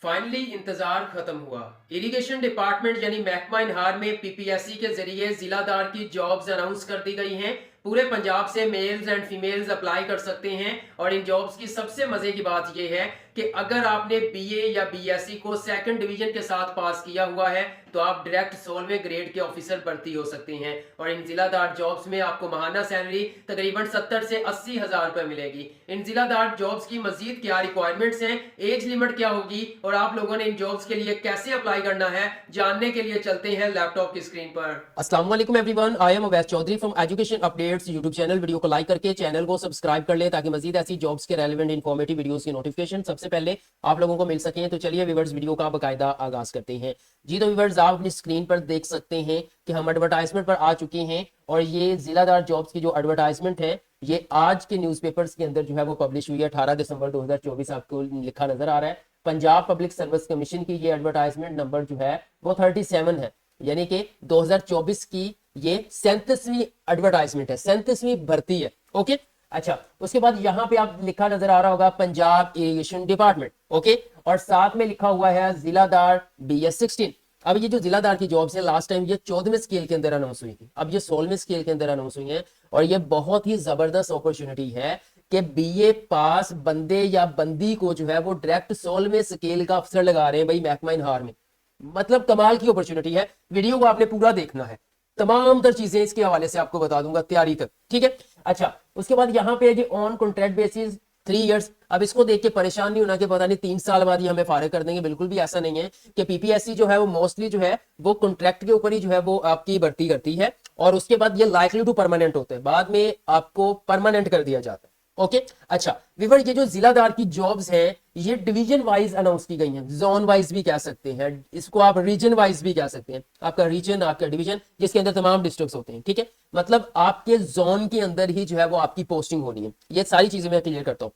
Finally इंतजार खत्म हुआ। इरिगेशन डिपार्टमेंट यानी महकमा इनहार में पीपीएससी के जरिए जिलादार की जॉब्स अनाउंस कर दी गई हैं। पूरे पंजाब से मेल्स एंड फीमेल्स अप्लाई कर सकते हैं और इन जॉब्स की सबसे मजे की बात यह है कि अगर आपने बीए या बीएससी को सेकंड डिवीजन के साथ पास किया हुआ है तो आप डायरेक्ट 16वें ग्रेड के ऑफिसर भर्ती हो सकते हैं और इन जिलादार जॉब्स में आपको माहाना सैलरी तकरीबन 70 से 80 हजार रुपए मिलेगी। इन जिलादार जॉब्स की मजीद क्या रिक्वायरमेंट्स हैं, एज लिमिट क्या होगी और आप लोगों ने इन जॉब्स के लिए कैसे अप्लाई करना है, जानने के लिए चलते हैं लैपटॉप की स्क्रीन पर। अस्सलाम वालेकुम everyone, I am Awais Chaudhary from education updates YouTube channel. Video को लाइक करके चैनल को सब्सक्राइब कर ले ताकि मजीद ऐसी जॉब्स के रेलेवेंट इन्फॉर्मेटिव वीडियोस की नोटिफिकेशन सबसे पहले आप लोगों को मिल सकें। तो चलिए व्यूअर्स वीडियो का बाकायदा आगाज करते हैं। जी तो व्यूअर्स आप अपनी स्क्रीन पर देख सकते हैं कि हम एडवर्टाइजमेंट पर आ चुके हैं और ये जिलादार जॉब्स की जो एडवर्टाइजमेंट है ये आज के न्यूज़पेपर्स के अंदर जो है वो पब्लिश हुई है। 18 दिसंबर 2024 आपको लिखा नजर आ रहा है। पंजाब पब्लिक सर्विस कमीशन की ये एडवर्टाइजमेंट नंबर जो है वो 37 है, यानी कि 2024 की ये 37वीं एडवर्टाइजमेंट है, 37वीं भर्ती है। ओके, अच्छा, उसके बाद यहाँ पे आप लिखा नजर आ रहा होगा पंजाब इरिगेशन डिपार्टमेंट। ओके, और साथ में लिखा हुआ है जिलादार BS 16। अब ये जो जिलादार की जॉब्स है लास्ट टाइम ये 14वें स्केल के अंदर अनाउंस हुई थी, अब ये 16वें स्केल के अंदर अनाउंस हुई है और ये बहुत ही जबरदस्त अपॉर्चुनिटी है कि बीए पास बंदे या बंदी को जो है वो डायरेक्ट 16वें स्केल का अफसर लगा रहे हैं भाई महकमा इनहार में। मतलब कमाल की अपॉर्चुनिटी है। वीडियो को आपने पूरा देखना है, तमाम तर चीजें इसके हवाले से आपको बता दूंगा तैयारी तक, ठीक है। अच्छा, उसके बाद यहाँ पे जी ऑन कॉन्ट्रैक्ट बेसिस 3 इयर्स। अब इसको देख के परेशान नहीं होना कि पता नहीं 3 साल बाद ही हमें फारिग कर देंगे, बिल्कुल भी ऐसा नहीं है कि पीपीएससी जो है वो मोस्टली जो है वो कॉन्ट्रैक्ट के ऊपर ही जो है वो आपकी भर्ती करती है और उसके बाद ये लाइकली टू परमानेंट होते हैं, बाद में आपको परमानेंट कर दिया जाता है। ओके, अच्छा विवर ये जो जिलादार की जॉब्स हैं ये डिवीजन वाइज अनाउंस की गई हैं, जोन वाइज भी कह सकते हैं इसको, आप रीजन वाइज भी कह सकते हैं। आपका रीजन, आपका डिवीजन जिसके अंदर तमाम डिस्ट्रिक्ट्स होते हैं, ठीक है, मतलब आपके जोन के अंदर ही जो है वो आपकी पोस्टिंग होनी है। ये सारी चीजें मैं क्लियर करता हूँ।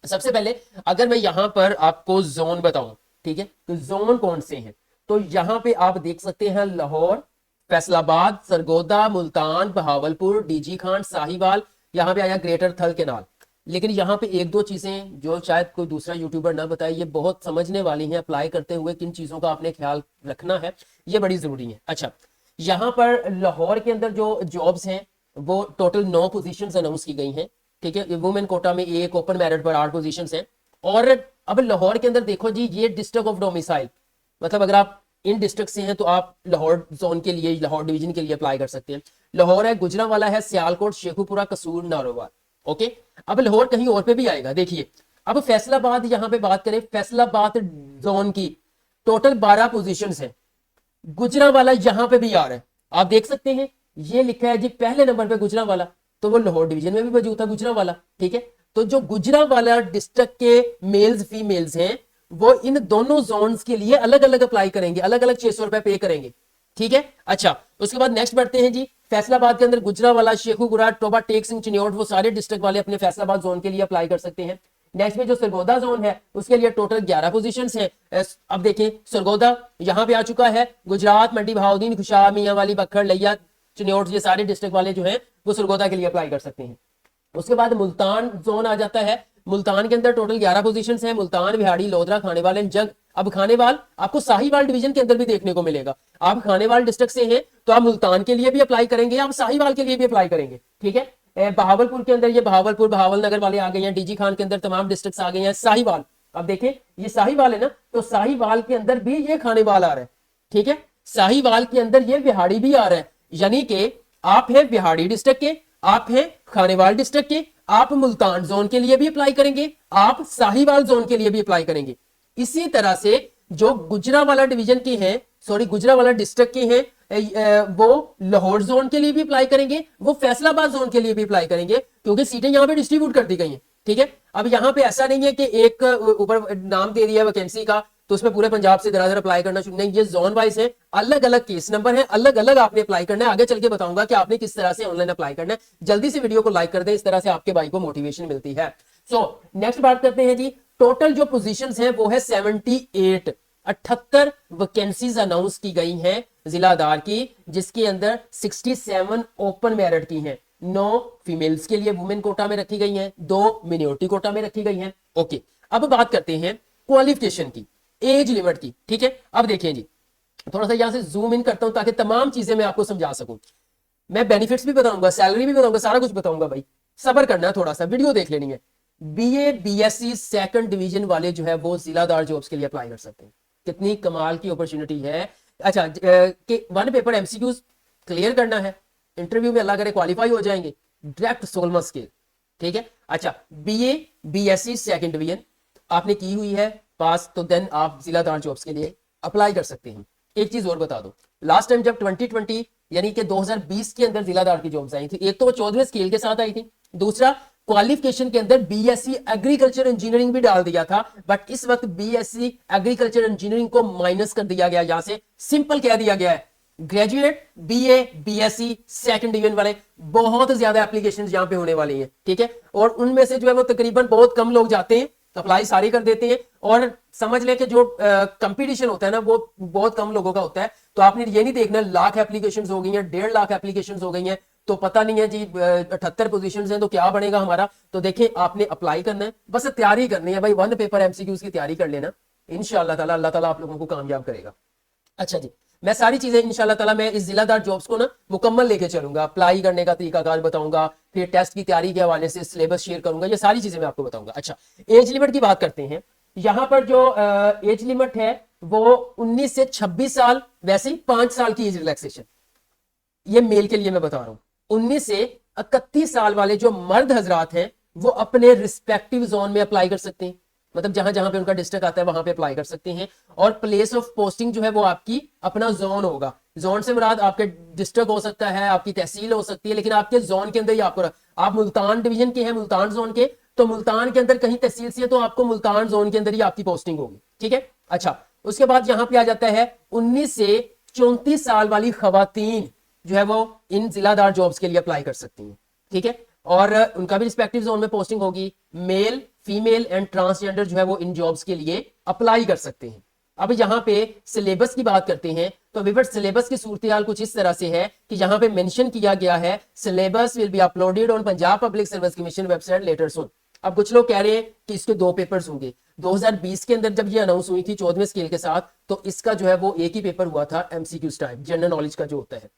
सबसे पहले अगर मैं यहाँ पर आपको जोन बताऊं, ठीक है, तो जोन कौन से हैं, तो यहाँ पे आप देख सकते हैं लाहौर, फैसलाबाद, सरगोदा, मुल्तान, बहावलपुर, डीजी खान, साहिवाल, यहाँ पे आया ग्रेटर थल केनाल। लेकिन यहाँ पे एक दो चीजें जो शायद कोई दूसरा यूट्यूबर ना बताए, ये बहुत समझने वाली हैं। अप्लाई करते हुए किन चीजों का आपने ख्याल रखना है, ये बड़ी जरूरी है। अच्छा, यहाँ पर लाहौर के अंदर जो जॉब्स हैं वो टोटल 9 पोजीशंस अनाउंस की गई हैं, ठीक है। वुमेन कोटा में एक, ओपन मेरिट पर 8 पोजीशंस हैं। और अब लाहौर के अंदर देखो जी, ये डिस्ट्रिक्ट ऑफ डोमिसाइल, मतलब अगर आप इन डिस्ट्रिक्ट से हैं तो आप लाहौर जोन के लिए, लाहौर डिवीजन के लिए अप्लाई कर सकते हैं। लाहौर है, गुजरांवाला है, सियालकोट, शेखुपुरा, कसूर, नारोवाल। ओके, अब लाहौर कहीं और पे भी आएगा। देखिए अब फैसलाबाद, यहां पे बात करें फैसलाबाद जोन की, टोटल 12 पोजीशंस हैं। गुजरांवाला यहां पे भी आ रहा है, आप देख सकते हैं ये लिखा है जी पहले नंबर पे गुजरांवाला, तो वो लाहौर डिवीजन में भी मौजूद था गुजरांवाला, ठीक है। तो जो गुजरांवाला डिस्ट्रिक्ट के मेल्स फीमेल्स हैं वो इन दोनों जोन्स के लिए अलग अलग अप्लाई करेंगे, अलग अलग 600 रुपए पे करेंगे, ठीक है। अच्छा, उसके बाद नेक्स्ट बढ़ते हैं जी, फैसलाबाद के अंदर गुजरांवाला, शेखुपुरा, टोबा, टेक सिंह, चिन्योट, वो सारे डिस्ट्रिक्ट वाले अपने फैसलाबाद जोन के लिए अप्लाई कर सकते हैं। नेक्स्ट में जो सरगोदा जोन है उसके लिए टोटल 11 पोजीशंस हैं। अब देखें सरगोदा यहाँ पे आ चुका है, गुजरात, मंडी, बहाउद्दीन, खुशाब, मियांवाली, बखर, लिया, चिन्योट, ये सारे डिस्ट्रिक्ट वाले जो है वो सरगोदा के लिए अप्लाई कर सकते हैं। उसके बाद मुल्तान जोन आ जाता है। मुल्तान के अंदर टोटल 11 पोजीशंस हैं, मुल्तान, बिहाड़ी, लोधरा, खानेवाल एंड जग। अब खानेवाल आपको साहिवाल डिवीजन के अंदर भी देखने को मिलेगा। आप खानेवाल डिस्ट्रिक्ट से हैं तो आप मुल्तान के लिए भी अप्लाई करेंगे, आप साहिवाल के लिए भी अप्लाई करेंगे, ठीक है। बहावलपुर के अंदर ये बहावलपुर, बहावल नगर वाले आ गए हैं। डीजी खान के अंदर तमाम डिस्ट्रिक्ट आ गए हैं। साहिवाल, अब देखें ये साहिवाल है ना, तो साहिवाल के अंदर भी ये खानेवाल आ रहा है, ठीक है। साहिवाल के अंदर ये बिहाड़ी भी आ रहा है, यानी कि आप है बिहाड़ी डिस्ट्रिक्ट के, आप है खानेवाल डिस्ट्रिक्ट के, आप मुल्तान जोन के लिए भी अप्लाई करेंगे, आप साहिवाल जोन के लिए भी अप्लाई करेंगे। इसी तरह से जो गुजरांवाला डिवीजन के हैं, सॉरी गुजरांवाला डिस्ट्रिक्ट के हैं, वो लाहौर जोन के लिए भी अप्लाई करेंगे, वो फैसलाबाद जोन के लिए भी अप्लाई करेंगे, क्योंकि सीटें यहां पे डिस्ट्रीब्यूट कर दी गई हैं, ठीक है। अब यहां पे ऐसा नहीं है कि एक ऊपर नाम दे दिया वैकेंसी का तो उसमें पूरे पंजाब से दरादर अप्लाई करना शुरू नहीं, ये जोन वाइज है, अलग अलग केस नंबर है, अलग अलग आपने अप्लाई करना है। आगे चल के बताऊंगा कि आपने किस तरह से ऑनलाइन अप्लाई करना है। जल्दी से वीडियो को लाइक कर दें, इस तरह से आपके भाई को मोटिवेशन मिलती है। सो नेक्स्ट बात करते हैं जी, टोटल जो पोजीशंस हैं वो है 78, 78 वैकेंसीज अनाउंस की गई हैं जिलादार की, जिसके अंदर 67 ओपन मेरिट की हैं, 9 फीमेल्स के लिए वुमेन कोटा में रखी गई हैं, 2 मिनोरिटी कोटा में रखी गई हैं। ओके, अब बात करते हैं क्वालिफिकेशन की। एज लिमिट की, ठीक है। अब देखिए जी, थोड़ा सा यहां से जूम इन करता हूं ताकि तमाम चीजें मैं आपको समझा सकूं। मैं बेनिफिट्स भी बताऊंगा, सैलरी भी बताऊंगा, सारा कुछ बताऊंगा भाई, सबर करना है, थोड़ा सा वीडियो देख लेनी है। बीए बीएससी सेकंड डिवीजन वाले जो है वो जिलादार जॉब्स के लिए अप्लाई कर सकते हैं। कितनी कमाल की अपॉर्चुनिटी है। अच्छा कि वन पेपर एमसीक्यूज क्लियर करना है, इंटरव्यू में अल्लाह करे क्वालिफाई हो जाएंगे, डायरेक्ट 16वां स्केल, ठीक है। अच्छा बीए बीएससी सेकंड डिवीजन आपने की हुई है पास, तो देन आप जिलादार जॉब्स के लिए अप्लाई कर सकते हैं। एक चीज और बता दो, लास्ट टाइम जब 2020 यानी कि 2020 के अंदर जिलादार की जॉब्स आई थी, एक तो वो 14वें स्केल के साथ आई थी, दूसरा क्वालिफिकेशन के अंदर बीएससी एग्रीकल्चर इंजीनियरिंग भी डाल दिया था, बट इस वक्त बीएससी एग्रीकल्चर इंजीनियरिंग को माइनस कर दिया गया, यहां से सिंपल कह दिया गया है graduate BA BSc second division वाले बहुत ज्यादा एप्लीकेशंस यहां पे होने वाली हैं, ठीक है। और उनमें से जो है वो तकरीबन बहुत कम लोग जाते हैं, अप्लाई सारी कर देते हैं, और समझ लें कि जो कंपटीशन होता है ना वो बहुत कम लोगों का होता है। तो आपने ये नहीं देखना लाख एप्लीकेशंस हो गई हैं, 1.5 लाख एप्लीकेशंस हो गई हैं, तो पता नहीं है जी 78 पोजीशंस हैं तो क्या बनेगा हमारा। तो देखिए आपने अप्लाई करना है, बस तैयारी करनी है भाई, वन पेपर एमसीक्यूज की तैयारी कर लेना, इंशाअल्लाह ताला अल्लाह ताला आप लोगों को कामयाब करेगा। अच्छा जी, मैं सारी चीजें इंशाल्लाह ताला मैं इस जिलादार जॉब्स को ना मुकम्मल लेके चलूंगा, अप्लाई करने का तरीकाकार बताऊंगा, फिर टेस्ट की तैयारी के हवाले से सिलेबस शेयर करूंगा, ये सारी चीजें मैं आपको बताऊंगा। अच्छा एज लिमिट की बात करते हैं, यहां पर जो एज लिमिट है वो 19 से 26 साल, वैसे ही 5 साल की एज रिलैक्सेशन, ये मेल के लिए मैं बता रहा हूं। 19 से 31 साल वाले जो मर्द हजरात हैं वो अपने रिस्पेक्टिव जोन में अप्लाई कर सकते हैं, मतलब जहां जहां पे उनका डिस्ट्रिक्ट आता है वहां पे अप्लाई कर सकते हैं। और प्लेस ऑफ पोस्टिंग जो है वो आपकी अपना जोन होगा, जोन से मुराद आपके डिस्ट्रिक्ट हो सकता है, आपकी तहसील हो सकती है, लेकिन आपके जोन के अंदर ही आपको, आप मुल्तान डिवीजन के हैं, मुल्तान जोन के, तो मुल्तान के अंदर कहीं तहसील से है तो आपको मुल्तान जोन के अंदर ही आपकी पोस्टिंग होगी, ठीक है। अच्छा उसके बाद यहां पे आ जाता है 19 से 34 साल वाली खवातीन जो है वो इन जिलादार जॉब्स के लिए अप्लाई कर सकती हैं, ठीक है। और उनका भी रिस्पेक्टिव जोन में पोस्टिंग होगी। मेल फीमेल एंड ट्रांसजेंडर जो है वो इन जॉब्स के लिए अप्लाई कर सकते हैं। अब यहाँ पे सिलेबस की बात करते हैं, तो विवर्स सिलेबस की सूरत हाल कुछ इस तरह से है कि यहाँ पे मेंशन किया गया है syllabus will be uploaded on Punjab public service commission website later soon. अब कुछ लोग कह रहे हैं कि इसके 2 पेपर्स होंगे। 2020 के अंदर जब ये अनाउंस हुई थी 14वें स्केल के साथ, तो इसका जो है वो एक ही पेपर हुआ था, एमसीक्यू टाइप जनरल नॉलेज का जो होता है,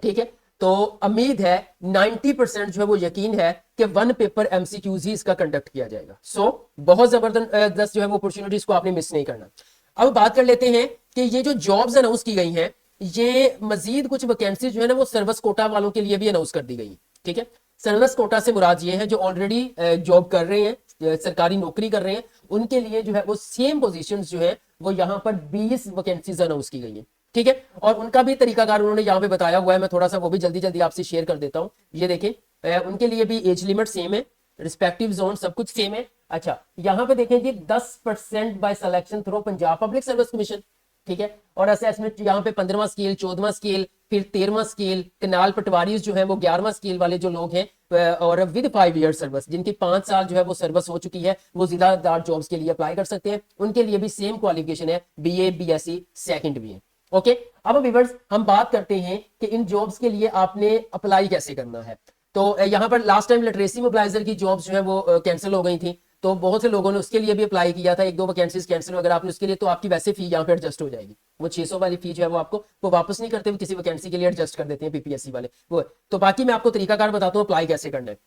ठीक है। तो उम्मीद है 90% जो है वो यकीन है कि वन पेपर एमसीक्यूज ही इसका कंडक्ट किया जाएगा। सो बहुत जबरदस्त जो है वो अपॉर्चुनिटीज को आपने मिस नहीं करना। अब बात कर लेते हैं कि ये जो जॉब्स अनाउंस की गई हैं, ये मजीद कुछ वैकेंसी जो है ना वो सर्विस कोटा वालों के लिए भी अनाउंस कर दी गई, ठीक है। सर्विस कोटा से मुराद ये है जो ऑलरेडी जॉब कर रहे हैं, सरकारी नौकरी कर रहे हैं, उनके लिए जो है वो सेम पोजीशंस जो है वो यहाँ पर 20 वैकेंसीज अनाउंस की गई है, ठीक है। और उनका भी तरीकाकार उन्होंने यहाँ पे बताया हुआ है, मैं थोड़ा सा वो भी जल्दी जल्दी आपसे शेयर कर देता हूँ। ये देखें उनके लिए भी एज लिमिट सेम है, रिस्पेक्टिव जोन सब कुछ सेम है। अच्छा यहाँ पे देखें जी 10% by selection through Punjab public service commission, ठीक है। और असेसमेंट यहाँ पे 15वां स्केल, 14वां स्केल, फिर 13वां स्केल, कनाल पटवारी जो है वो 11वां स्केल वाले जो लोग हैं और विद 5 ईयर सर्विस, जिनकी 5 साल जो है वो सर्विस हो चुकी है, वो जिलादार जॉब्स के लिए अप्लाई कर सकते हैं। उनके लिए भी सेम क्वालिफिकेशन है, BA BSc second BA, okay. अब व्यूअर्स हम बात करते हैं कि इन जॉब्स के लिए आपने अप्लाई कैसे करना है। तो यहाँ पर लास्ट टाइम लिटरेसी मोबिलाइजर की जॉब्स जो है वो कैंसिल हो गई थी, तो बहुत से लोगों ने उसके लिए भी अप्लाई किया था, 1-2 वैकेंसीज कैंसिल अगर आपने उसके लिए, तो आपकी वैसे फी यहाँ पे एडजस्ट हो जाएगी। वो 600 वाली फी जो है वो आपको वो वापस नहीं करते, वो किसी वैकेंसी के लिए एडजस्ट कर देते हैं पीपीएससी वाले वो। तो बाकी मैं आपको तरीकाकार बताता हूँ अप्लाई कैसे करना है।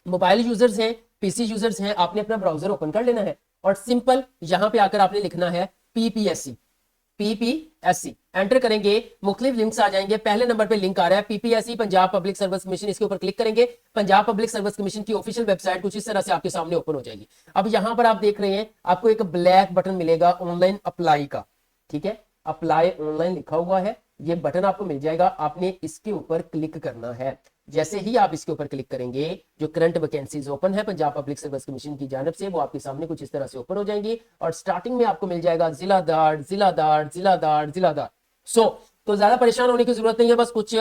मोबाइल यूजर्स हैं, पीसी यूजर्स हैं, आपने अपना ब्राउजर ओपन कर लेना है और सिंपल यहाँ पे आकर आपने लिखना है पीपीएससी, पीपीएससी एंटर करेंगे, मुख्तलिफ लिंक्स आ जाएंगे। पहले नंबर पे लिंक आ रहा है PPSC Punjab public service commission, इसके ऊपर क्लिक करेंगे, पंजाब पब्लिक सर्विस कमीशन की ऑफिशियल वेबसाइट कुछ इस तरह से आपके सामने ओपन हो जाएगी। अब यहां पर आप देख रहे हैं आपको एक ब्लैक बटन मिलेगा ऑनलाइन अप्लाई का, ठीक है, अप्लाई ऑनलाइन लिखा हुआ है, ये बटन आपको मिल जाएगा, आपने इसके ऊपर क्लिक करना है। जैसे ही आप इसके ऊपर क्लिक करेंगे, जो करंट वैकेंसीज ओपन है पंजाब पब्लिक सर्विस कमीशन की जानिब से, वो आपके सामने कुछ इस तरह से ओपन हो जाएंगी और स्टार्टिंग में आपको मिल जाएगा जिलादार जिलादार जिलादार जिलादार। तो ज्यादा परेशान होने की जरूरत नहीं है, बस कुछ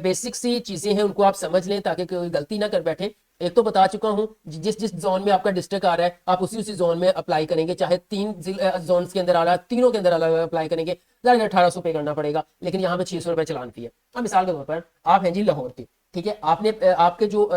बेसिक सी चीजें हैं उनको आप समझ लें ताकि कोई गलती ना कर बैठे। एक तो बता चुका हूं, जिस जिस जोन में आपका डिस्ट्रिक्ट आ रहा है आप उसी उसी जोन में अप्लाई करेंगे, चाहे 3 जोन के अंदर आ रहा है, तीनों के अंदर अलग अप्लाई करेंगे, 1800 पे करना पड़ेगा, लेकिन यहाँ पे 600 रुपए चलान फी है। अब मिसाल के तौर पर आप हैं जी लाहौर के, ठीक है, आपने आपके जो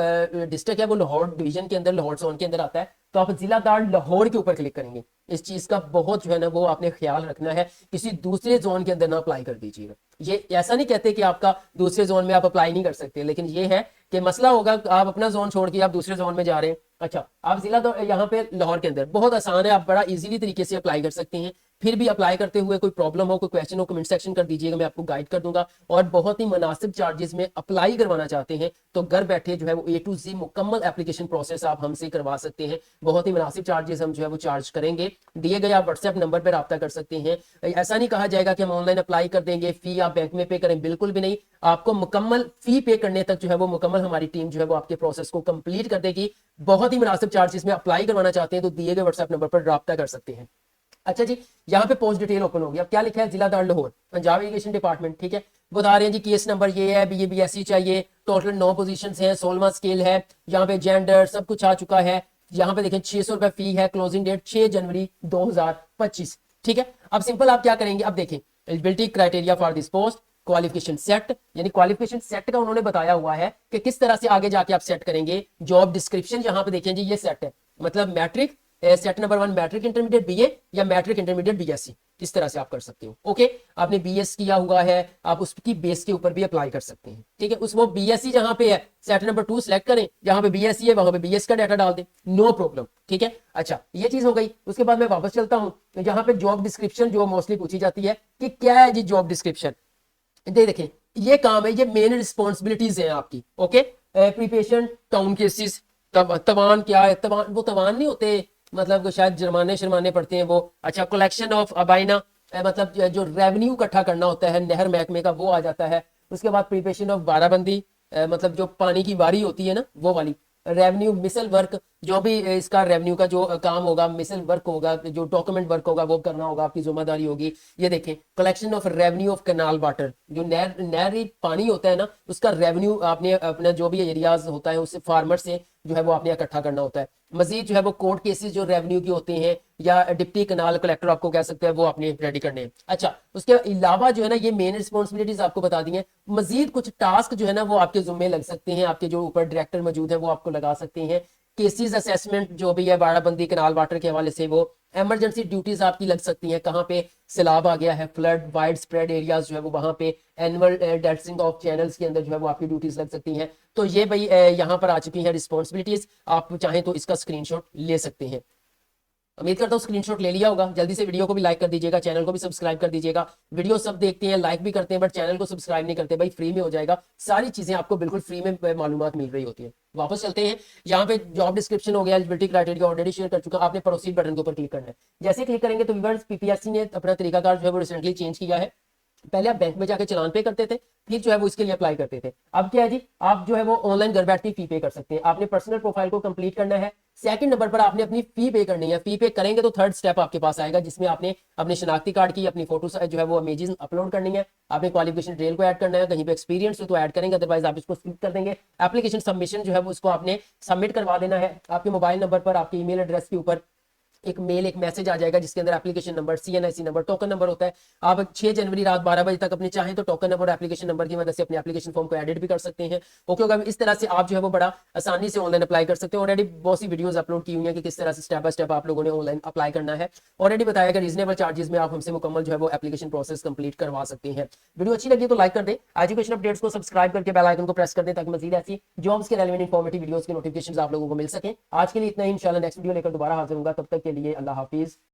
डिस्ट्रिक्ट है वो लाहौर डिवीजन के अंदर, लाहौर जोन के अंदर आता है, तो आप जिलादार लाहौर के ऊपर क्लिक करेंगे। इस चीज का बहुत जो है ना वो आपने ख्याल रखना है, किसी दूसरे जोन के अंदर ना अप्लाई कर दीजिएगा। ये ऐसा नहीं कहते कि आपका दूसरे जोन में आप अप्लाई नहीं कर सकते, लेकिन ये है कि मसला होगा आप अपना जोन छोड़ के आप दूसरे जोन में जा रहे हैं। अच्छा, आप जिला यहाँ पे लाहौर के अंदर बहुत आसान है, आप बड़ा इजीली तरीके से अप्लाई कर सकते हैं। फिर भी अप्लाई करते हुए कोई प्रॉब्लम हो, कोई क्वेश्चन हो, कमेंट सेक्शन कर दीजिएगा, मैं आपको गाइड कर दूंगा। और बहुत ही मुनासिब चार्जेस में अप्लाई करवाना चाहते हैं तो घर बैठे जो है वो A to Z मुकम्मल एप्लीकेशन प्रोसेस आप हमसे करवा सकते हैं। बहुत ही मुनासिब चार्जेस हम जो है वो चार्ज करेंगे। दिए गए आप व्हाट्सएप नंबर पर रब्ता कर सकते हैं। ऐसा नहीं कहा जाएगा कि हम ऑनलाइन अप्लाई कर देंगे, फी आप बैंक में पे करें, बिल्कुल भी नहीं। आपको मुकम्मल फी पे करने तक जो है वो मुकम्मल हमारी टीम जो है वो आपके प्रोसेस को कंप्लीट कर देगी। बहुत ही मुनासिब चार्जेस में अप्लाई करवाना चाहते हैं तो दिए गए व्हाट्सएप नंबर पर रब्ता कर सकते हैं। अच्छा जी, यहाँ पे पोस्ट डिटेल ओपन होगी। अब क्या लिखा है, जिलादार लाहौर, पंजाब इरिगेशन डिपार्टमेंट। ठीक है, बता रहे हैं जी केस नंबर ये है, ये BSc चाहिए, टोटल 9 पोजीशंस हैं, 16वां स्केल है, यहाँ पे जेंडर सब कुछ आ चुका है। यहाँ पे देखें 600 रुपए फी है, क्लोजिंग डेट 6 जनवरी 2025। ठीक है, अब सिंपल आप क्या करेंगे, अब देखें eligibility criteria for this post, qualification set, यानी क्वालिफिकेशन सेट का उन्होंने बताया हुआ है कि किस तरह से आगे जाके आप सेट करेंगे। जॉब डिस्क्रिप्शन यहाँ पे देखें जी, ये सेट है, मतलब matric set number 1 matric intermediate BA या मैट्रिक इंटरमीडिएट BSc, इस तरह से आप कर सकते हो। ओके, आपने BS किया हुआ है, आप उसकी बेस के ऊपर भी अप्लाई कर सकते हैं। ठीक है, उस वो BSc जहां पे है सेट नंबर 2 सेलेक्ट करें, जहां पे BSc है वहां पे BS का डाटा डाल दें, नो प्रॉब्लम। ठीक है, अच्छा ये चीज हो गई। उसके बाद मैं वापस चलता हूं, यहाँ पे जॉब डिस्क्रिप्शन जो मोस्टली पूछी जाती है कि क्या है जी जॉब डिस्क्रिप्शन। देखें ये काम है, ये मेन रिस्पॉन्सिबिलिटीज है आपकी। ओके, प्रिपरेशन टाउन केसेस, तवान क्या है, तवान वो तवान नहीं होते, मतलब शायद जुर्माने शर्माने पड़ते हैं वो। अच्छा, कलेक्शन ऑफ अबाइना, मतलब जो रेवेन्यू इकट्ठा करना होता है नहर महकमे का, वो आ जाता है। उसके बाद प्रिपरेशन ऑफ बाराबंदी, मतलब जो पानी की वारी होती है ना वो वाली। रेवेन्यू मिसल वर्क, जो भी इसका रेवेन्यू का जो काम होगा, मिसल वर्क होगा, जो डॉक्यूमेंट वर्क होगा वो करना होगा, आपकी जिम्मेदारी होगी। ये देखें collection of revenue of canal water, जो नहरी पानी होता है ना उसका रेवेन्यू आपने अपना जो भी एरियाज होता है उससे फार्मर से जो है वो आपने इकट्ठा करना होता है। मजीद जो है वो कोर्ट केसेस जो रेवेन्यू के होते हैं या डिप्टी कनाल कलेक्टर आपको कह सकते हैं, वो आपने रेडी करने हैं। अच्छा, उसके अलावा जो है ना ये मेन रिस्पॉन्सिबिलिटीज आपको बता दी हैं। मजीद कुछ टास्क जो है ना वो आपके जुम्मे लग सकते हैं, आपके जो ऊपर डायरेक्टर मौजूद है वो आपको लगा सकते हैं। केसेस असेसमेंट जो भी है बाड़ाबंदी कनाल वाटर के हवाले से, वो इमरजेंसी ड्यूटीज आपकी लग सकती हैं, कहाँ पे सैलाब आ गया है, फ्लड वाइड स्प्रेड एरियाज जो है वो वहां पे एनुअल डेटसिंग ऑफ चैनल्स के अंदर जो है वो आपकी ड्यूटीज लग सकती हैं। तो ये भाई यहाँ पर आ चुकी है रिस्पॉन्सिबिलिटीज, आप चाहें तो इसका स्क्रीनशॉट ले सकते हैं। उम्मीद करता हूँ स्क्रीनशॉट ले लिया होगा। जल्दी से वीडियो को भी लाइक कर दीजिएगा, चैनल को भी सब्सक्राइब कर दीजिएगा। वीडियो सब देखते हैं, लाइक भी करते हैं, बट चैनल को सब्सक्राइब नहीं करते। भाई फ्री में हो जाएगा, सारी चीजें आपको बिल्कुल फ्री में मालूमात मिल रही होती है। वापस चलते हैं, यहाँ पे जॉब डिस्क्रिप्शन हो गया, एलिजिबिलिटी क्राइटेरिया ऑलरेडी शेयर कर चुका, आपने प्रोसीड बटन के ऊपर क्लिक करना है। जैसे क्लिक करेंगे तो व्यूअर्स PPSC ने अपना तरीकाकार जो है वो रिसेंटली चेंज किया है। पहले आप बैंक में जाके चलान पे करते थे, फिर जो है वो इसके लिए अप्लाई करते थे। अब क्या है जी, आप जो है वो ऑनलाइन घर बैठ के फी पे कर सकते हैं। आपने पर्सनल प्रोफाइल को कंप्लीट करना है, सेकंड नंबर पर आपने अपनी फी पे करनी है। फी पे करेंगे तो थर्ड स्टेप आपके पास आएगा, जिसमें आपने अपने शनाख्ती कार्ड की अपनी फोटो जो है वो इमेजेस अपलोड करनी है। आपने क्वालिफिकेशन डिटेल को ऐड करना है, कहीं पे एक्सपीरियंस हो तो ऐड करेंगे, अदरवाइज आप इसको स्किप कर देंगे। एप्लीकेशन सबमिशन जो है वो उसको आपने सबमिट करवा देना है। आपके मोबाइल नंबर पर, आपके ईमेल एड्रेस के ऊपर एक मैसेज आ जाएगा जिसके अंदर application number, CNIC number, token number होता है। आप 6 जनवरी रात 12 बजे तक अपने चाहें तो टोकन नंबर और एप्लीकेशन नंबर की मदद से अपने एप्लीकेशन फॉर्म को एडिट भी कर सकते हैं। ओके होगा, इस तरह से आप जो है वो बड़ा आसानी से ऑनलाइन अप्लाई कर सकते हैं। ऑलरेडी बहुत सी वीडियोस अपलोड की हुई है कि किस तरह से स्टेप बाय स्टेप आप लोगों ने ऑनलाइन अप्लाई करना है। ऑलरेडी बताया कि रीजनेबल चार्जेस में आप हमसे मुकम्मल जो है वो एप्लीकेशन प्रोसेस कंप्लीट करवा सकते हैं। वीडियो अच्छी लगी तो लाइक कर दें, एजुकेशन अपडेट्स को सब्सक्राइब करके बेल आइकन को प्रेस कर दें ताकि मजीद ऐसी जॉब्स के रेलेवेंट इंफॉर्मेटिव वीडियोस के नोटिफिकेशन आप लोगों को मिल सके। आज के लिए इतना ही, इंशाल्लाह नेक्स्ट वीडियो लेकर दोबारा हाजिर होगा। तब तक के लिए अल्लाह हाफिज।